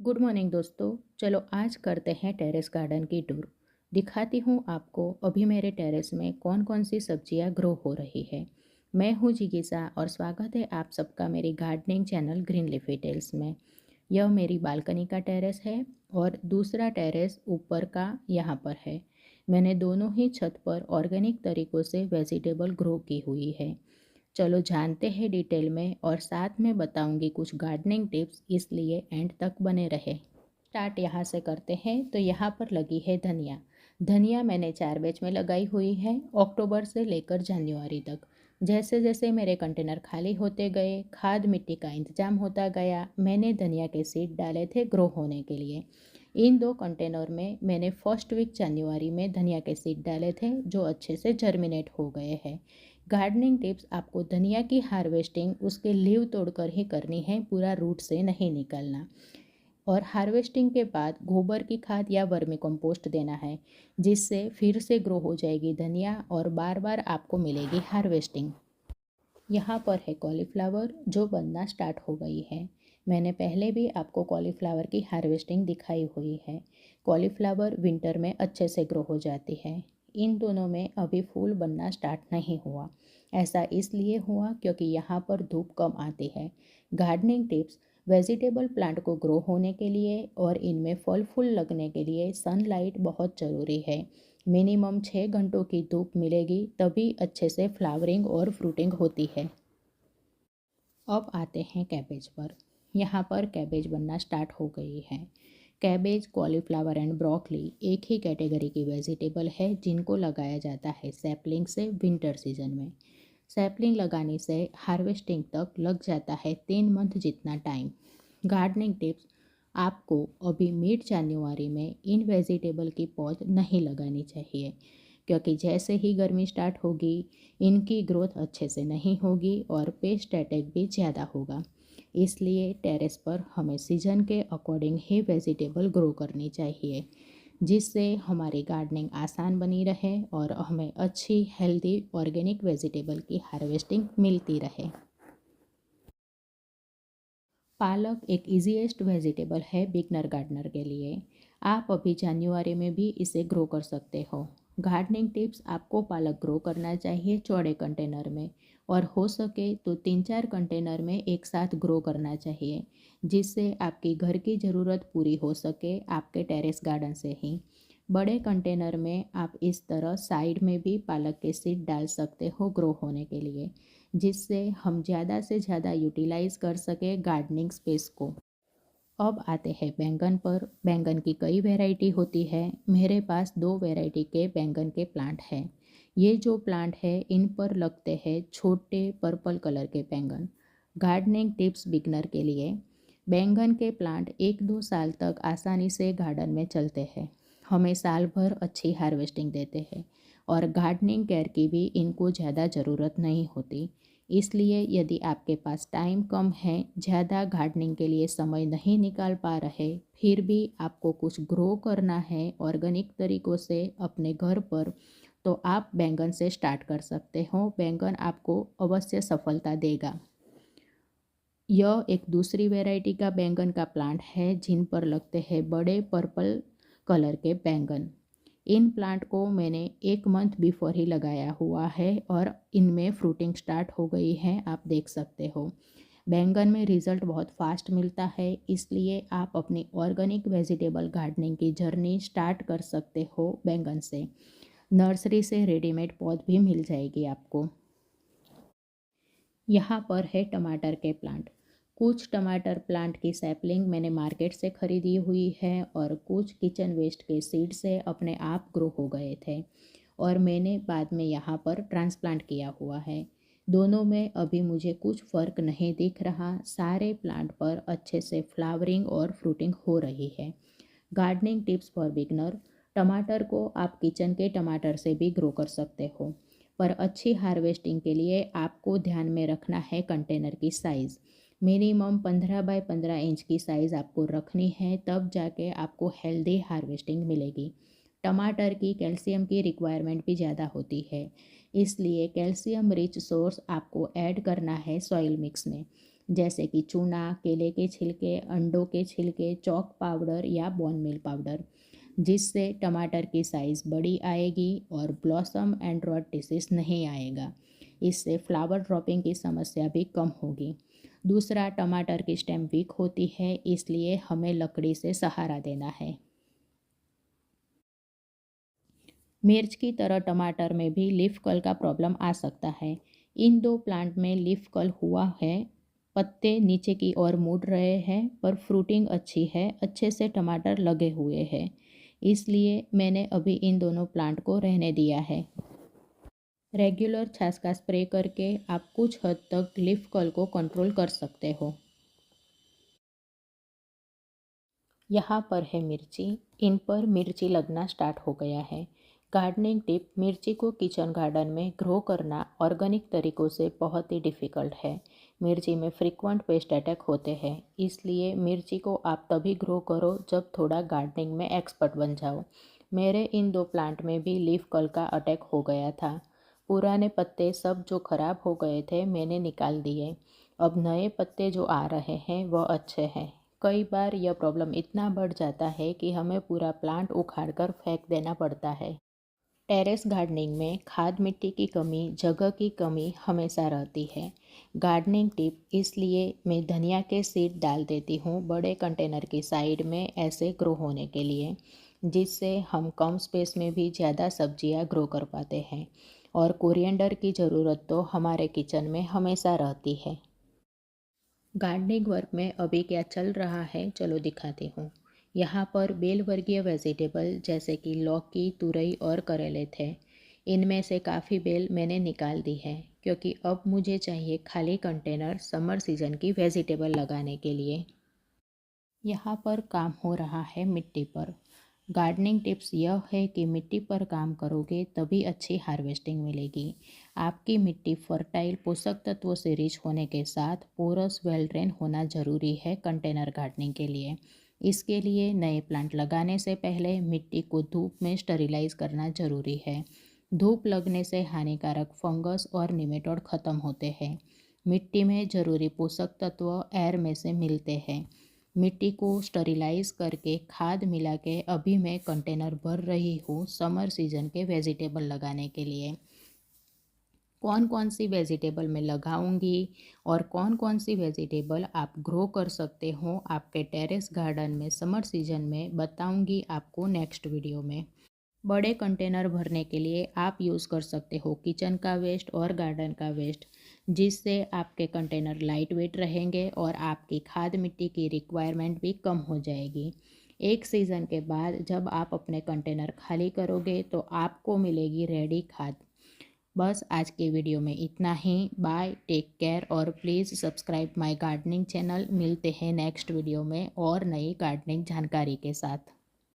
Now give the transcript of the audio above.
Good morning दोस्तों। चलो आज करते हैं टेरेस गार्डन की टूर। दिखाती हूँ आपको अभी मेरे टेरेस में कौन कौन सी सब्जियाँ ग्रो हो रही है। मैं हूँ जिगीसा और स्वागत है आप सबका मेरी gardening channel green leafy tales में। यह मेरी बालकनी का टेरेस है और दूसरा टेरेस ऊपर का यहाँ पर है। मैंने दोनों ही छत पर ऑर्गेनिक तरीक़ों से वेजिटेबल ग्रो की हुई है। चलो जानते हैं डिटेल में और साथ में बताऊंगी कुछ गार्डनिंग टिप्स, इसलिए एंड तक बने रहे। स्टार्ट यहाँ से करते हैं। तो यहाँ पर लगी है धनिया। धनिया मैंने 4 बैच में लगाई हुई है, अक्टूबर से लेकर जनवरी तक। जैसे जैसे मेरे कंटेनर खाली होते गए, खाद मिट्टी का इंतजाम होता गया, मैंने धनिया के सीड डाले थे ग्रो होने के लिए। इन 2 कंटेनर में मैंने फर्स्ट वीक जनवरी में धनिया के सीड डाले थे जो अच्छे से जर्मिनेट हो गए हैं। गार्डनिंग टिप्स, आपको धनिया की हार्वेस्टिंग उसके लीव तोड़कर ही करनी है, पूरा रूट से नहीं निकलना। और हार्वेस्टिंग के बाद गोबर की खाद या वर्मी कंपोस्ट देना है, जिससे फिर से ग्रो हो जाएगी धनिया और बार बार आपको मिलेगी हार्वेस्टिंग। यहाँ पर है कॉलीफ्लावर जो बनना स्टार्ट हो गई है। मैंने पहले भी आपको कॉलीफ्लावर की हार्वेस्टिंग दिखाई हुई है। कॉलीफ्लावर विंटर में अच्छे से ग्रो हो जाती है। इन दोनों में अभी फूल बनना स्टार्ट नहीं हुआ। ऐसा इसलिए हुआ क्योंकि यहाँ पर धूप कम आती है। गार्डनिंग टिप्स, वेजिटेबल प्लांट को ग्रो होने के लिए और इनमें फल फूल लगने के लिए सनलाइट बहुत ज़रूरी है। मिनिमम 6 घंटों की धूप मिलेगी तभी अच्छे से फ्लावरिंग और फ्रूटिंग होती है। अब आते हैं कैबेज पर। यहाँ पर कैबेज बनना स्टार्ट हो गई है। कैबेज, कॉलीफ्लावर एंड ब्रोकली एक ही कैटेगरी की वेजिटेबल है जिनको लगाया जाता है सैपलिंग से विंटर सीजन में। सैपलिंग लगाने से हार्वेस्टिंग तक लग जाता है 3 मंथ जितना टाइम। गार्डनिंग टिप्स, आपको अभी मिड जनवरी में इन वेजिटेबल की पौध नहीं लगानी चाहिए, क्योंकि जैसे ही गर्मी स्टार्ट होगी इनकी ग्रोथ अच्छे से नहीं होगी और पेस्ट अटैक भी ज़्यादा होगा। इसलिए टेरेस पर हमें सीजन के अकॉर्डिंग ही वेजिटेबल ग्रो करनी चाहिए, जिससे हमारी गार्डनिंग आसान बनी रहे और हमें अच्छी हेल्दी ऑर्गेनिक वेजिटेबल की हार्वेस्टिंग मिलती रहे। पालक एक इजीएस्ट वेजिटेबल है बिगनर गार्डनर के लिए। आप अभी जनवरी में भी इसे ग्रो कर सकते हो। गार्डनिंग टिप्स, आपको पालक ग्रो करना चाहिए चौड़े कंटेनर में और हो सके तो 3-4 कंटेनर में एक साथ ग्रो करना चाहिए, जिससे आपकी घर की ज़रूरत पूरी हो सके आपके टेरेस गार्डन से ही। बड़े कंटेनर में आप इस तरह साइड में भी पालक के सीड डाल सकते हो ग्रो होने के लिए, जिससे हम ज़्यादा से ज़्यादा यूटिलाइज़ कर सके गार्डनिंग स्पेस को। अब आते हैं बैंगन पर। बैंगन की कई वैरायटी होती है। मेरे पास 2 वैरायटी के बैंगन के प्लांट हैं। ये जो प्लांट है इन पर लगते हैं छोटे पर्पल कलर के बैंगन। गार्डनिंग टिप्स बिगनर के लिए, बैंगन के प्लांट 1-2 साल तक आसानी से गार्डन में चलते हैं, हमें साल भर अच्छी हार्वेस्टिंग देते हैं और गार्डनिंग केयर की भी इनको ज़्यादा ज़रूरत नहीं होती। इसलिए यदि आपके पास टाइम कम है, ज़्यादा गार्डनिंग के लिए समय नहीं निकाल पा रहे, फिर भी आपको कुछ ग्रो करना है ऑर्गेनिक तरीक़ों से अपने घर पर, तो आप बैंगन से स्टार्ट कर सकते हो। बैंगन आपको अवश्य सफलता देगा। यह एक दूसरी वैरायटी का बैंगन का प्लांट है जिन पर लगते हैं बड़े पर्पल कलर के बैंगन। इन प्लांट को मैंने 1 मंथ बिफोर ही लगाया हुआ है और इनमें फ्रूटिंग स्टार्ट हो गई है, आप देख सकते हो। बैंगन में रिज़ल्ट बहुत फास्ट मिलता है, इसलिए आप अपनी ऑर्गेनिक वेजिटेबल गार्डनिंग की जर्नी स्टार्ट कर सकते हो बैंगन से। नर्सरी से रेडीमेड पौध भी मिल जाएगी आपको। यहाँ पर है टमाटर के प्लांट। कुछ टमाटर प्लांट की सैपलिंग मैंने मार्केट से ख़रीदी हुई है और कुछ किचन वेस्ट के सीड से अपने आप ग्रो हो गए थे और मैंने बाद में यहाँ पर ट्रांसप्लांट किया हुआ है। दोनों में अभी मुझे कुछ फ़र्क नहीं दिख रहा। सारे प्लांट पर अच्छे से फ्लावरिंग और फ्रूटिंग हो रही है। गार्डनिंग टिप्स फॉर बिगनर, टमाटर को आप किचन के टमाटर से भी ग्रो कर सकते हो, पर अच्छी हार्वेस्टिंग के लिए आपको ध्यान में रखना है कंटेनर की साइज़। मिनिमम 15 बाय 15 इंच की साइज़ आपको रखनी है, तब जाके आपको हेल्दी हार्वेस्टिंग मिलेगी। टमाटर की कैल्शियम की रिक्वायरमेंट भी ज़्यादा होती है, इसलिए कैल्शियम रिच सोर्स आपको ऐड करना है सॉइल मिक्स में। जैसे कि चूना, केले के छिलके, अंडों के छिलके, चॉक पाउडर या बोन मील पाउडर, जिससे टमाटर की साइज़ बड़ी आएगी और ब्लॉसम एंड रॉट डिसीज नहीं आएगा। इससे फ्लावर ड्रॉपिंग की समस्या भी कम होगी। दूसरा, टमाटर की स्टेम वीक होती है, इसलिए हमें लकड़ी से सहारा देना है। मिर्च की तरह टमाटर में भी लीफ कर्ल का प्रॉब्लम आ सकता है। इन दो प्लांट में लीफ कर्ल हुआ है, पत्ते नीचे की ओर मुड़ रहे हैं, पर फ्रूटिंग अच्छी है, अच्छे से टमाटर लगे हुए हैं। इसलिए मैंने अभी इन दोनों प्लांट को रहने दिया है। रेगुलर छाछ का स्प्रे करके आप कुछ हद तक लीफ कर्ल को कंट्रोल कर सकते हो। यहाँ पर है मिर्ची, इन पर मिर्ची लगना स्टार्ट हो गया है। गार्डनिंग टिप, मिर्ची को किचन गार्डन में ग्रो करना ऑर्गेनिक तरीक़ों से बहुत ही डिफ़िकल्ट है। मिर्ची में फ्रीक्वेंट पेस्ट अटैक होते हैं, इसलिए मिर्ची को आप तभी ग्रो करो जब थोड़ा गार्डनिंग में एक्सपर्ट बन जाओ। मेरे इन दो प्लांट में भी लीफ कर्ल का अटैक हो गया था। पुराने पत्ते सब जो ख़राब हो गए थे मैंने निकाल दिए। अब नए पत्ते जो आ रहे हैं वह अच्छे हैं। कई बार यह प्रॉब्लम इतना बढ़ जाता है कि हमें पूरा प्लांट उखाड़कर फेंक देना पड़ता है। टेरेस गार्डनिंग में खाद मिट्टी की कमी, जगह की कमी हमेशा रहती है। गार्डनिंग टिप, इसलिए मैं धनिया के सीड डाल देती हूँ बड़े कंटेनर की साइड में, ऐसे ग्रो होने के लिए, जिससे हम कम स्पेस में भी ज़्यादा सब्जियाँ ग्रो कर पाते हैं। और कोरिएंडर की ज़रूरत तो हमारे किचन में हमेशा रहती है। गार्डनिंग वर्क में अभी क्या चल रहा है चलो दिखाती हूँ। यहाँ पर बेल वर्गीय वेजिटेबल जैसे कि लौकी, तुरई और करेले थे। इनमें से काफ़ी बेल मैंने निकाल दी है, क्योंकि अब मुझे चाहिए खाली कंटेनर समर सीज़न की वेजिटेबल लगाने के लिए। यहाँ पर काम हो रहा है मिट्टी पर। गार्डनिंग टिप्स यह है कि मिट्टी पर काम करोगे तभी अच्छी हार्वेस्टिंग मिलेगी। आपकी मिट्टी फर्टाइल, पोषक तत्वों से रिच होने के साथ पोरस, वेल ड्रेन होना ज़रूरी है कंटेनर गार्डनिंग के लिए। इसके लिए नए प्लांट लगाने से पहले मिट्टी को धूप में स्टरिलाइज करना ज़रूरी है। धूप लगने से हानिकारक फंगस और निमेटोड खत्म होते हैं। मिट्टी में ज़रूरी पोषक तत्व एयर में से मिलते हैं। मिट्टी को स्टरिलाइज करके खाद मिला के अभी मैं कंटेनर भर रही हूँ समर सीजन के वेजिटेबल लगाने के लिए। कौन कौन सी वेजिटेबल मैं लगाऊंगी और कौन कौन सी वेजिटेबल आप ग्रो कर सकते हो आपके टेरेस गार्डन में समर सीजन में, बताऊंगी आपको नेक्स्ट वीडियो में। बड़े कंटेनर भरने के लिए आप यूज़ कर सकते हो किचन का वेस्ट और गार्डन का वेस्ट, जिससे आपके कंटेनर लाइट वेट रहेंगे और आपकी खाद मिट्टी की रिक्वायरमेंट भी कम हो जाएगी। एक सीज़न के बाद जब आप अपने कंटेनर खाली करोगे तो आपको मिलेगी रेडी खाद। बस आज के वीडियो में इतना ही। बाय, टेक केयर और please subscribe my gardening channel. मिलते हैं नेक्स्ट वीडियो में और नई गार्डनिंग जानकारी के साथ।